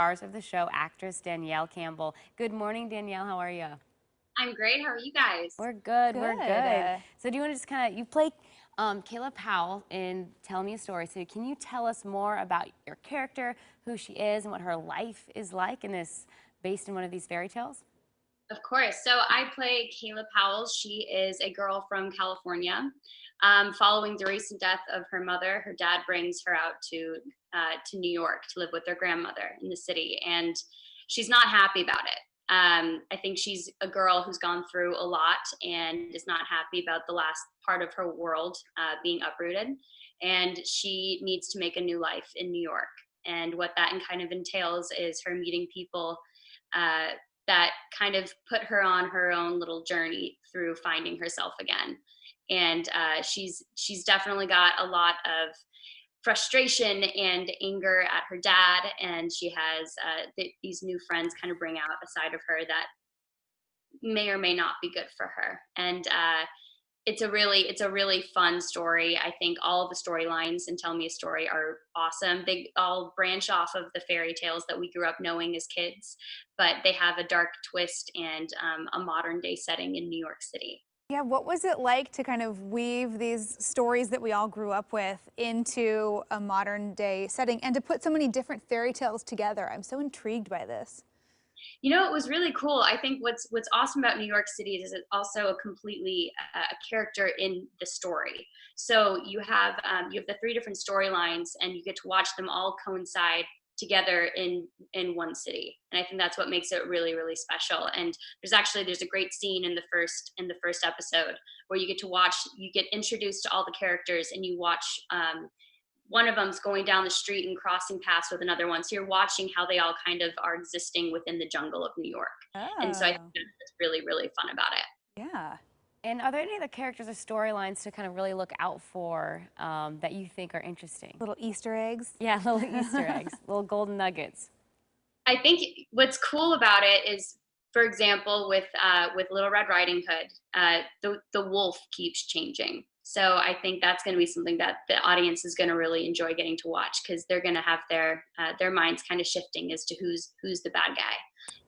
Stars of the show, actress Danielle Campbell. Good morning, Danielle. How are you? I'm great. How are you guys? We're good. We're Good. good. So do you want to just you play Kayla Powell in Tell Me a Story. So can you tell us more about your character, who she is, and what her life is like in this, based in one of these fairy tales? Of course. So I play Kayla Powell. She is a girl from California. Following the recent death of her mother, her dad brings her out to New York to live with their grandmother in the city, and she's not happy about it. I think she's a girl who's gone through a lot and is not happy about the last part of her world being uprooted, and she needs to make a new life in New York. And what that kind of entails is her meeting people that kind of put her on her own little journey through finding herself again. And she's definitely got a lot of frustration and anger at her dad, and she has these new friends kind of bring out a side of her that may or may not be good for her. And it's a really fun story. I think all of the storylines in Tell Me a Story are awesome. They all branch off of the fairy tales that we grew up knowing as kids, but they have a dark twist and a modern day setting in New York City. Yeah, what was it like to kind of weave these stories that we all grew up with into a modern day setting and to put so many different fairy tales together? I'm so intrigued by this. You know, it was really cool. I think what's awesome about New York City is it's also a completely a character in the story. So you have the three different storylines, and you get to watch them all coincide together in one city. And I think that's what makes it really special. And there's a great scene in the first episode where you get introduced to all the characters, and you watch one of them's going down the street and crossing paths with another one. So you're watching how they all kind of are existing within the jungle of New York. And so I think Oh, that's really fun about it. yeah. And are there any other characters or storylines to kind of really look out for that you think are interesting? Little Easter eggs. Yeah, little Easter eggs, little golden nuggets. I think what's cool about it is, for example, with Little Red Riding Hood, the wolf keeps changing. So I think that's going to be something that the audience is going to really enjoy getting to watch, because they're going to have their minds kind of shifting as to who's the bad guy.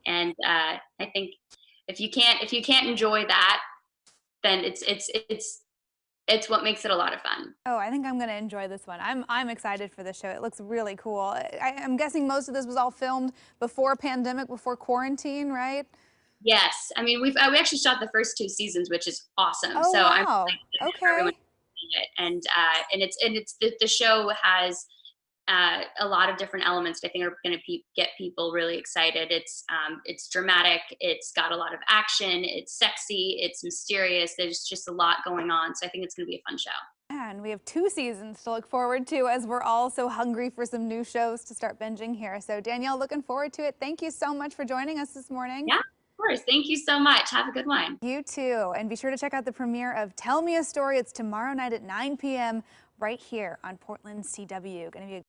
And I think if you can't enjoy that, then it's what makes it a lot of fun. Oh, I think I'm going to enjoy this one. I'm excited for this show. It looks really cool. I'm guessing most of this was all filmed before pandemic, before quarantine, right? Yes, I mean we actually shot the first two seasons, which is awesome. Oh, So I'm wow. excited for everyone Okay. to see it, and the show has a lot of different elements that I think are going to get people really excited. It's dramatic. It's got a lot of action. It's sexy. It's mysterious. There's just a lot going on. So I think it's going to be a fun show. And we have 2 seasons to look forward to as we're all so hungry for some new shows to start binging here. So Danielle, looking forward to it. Thank you so much for joining us this morning. Yeah, of course. Thank you so much. Have a good one. You too. And be sure to check out the premiere of Tell Me a Story. It's tomorrow night at 9 p.m. right here on Portland CW. Going to be a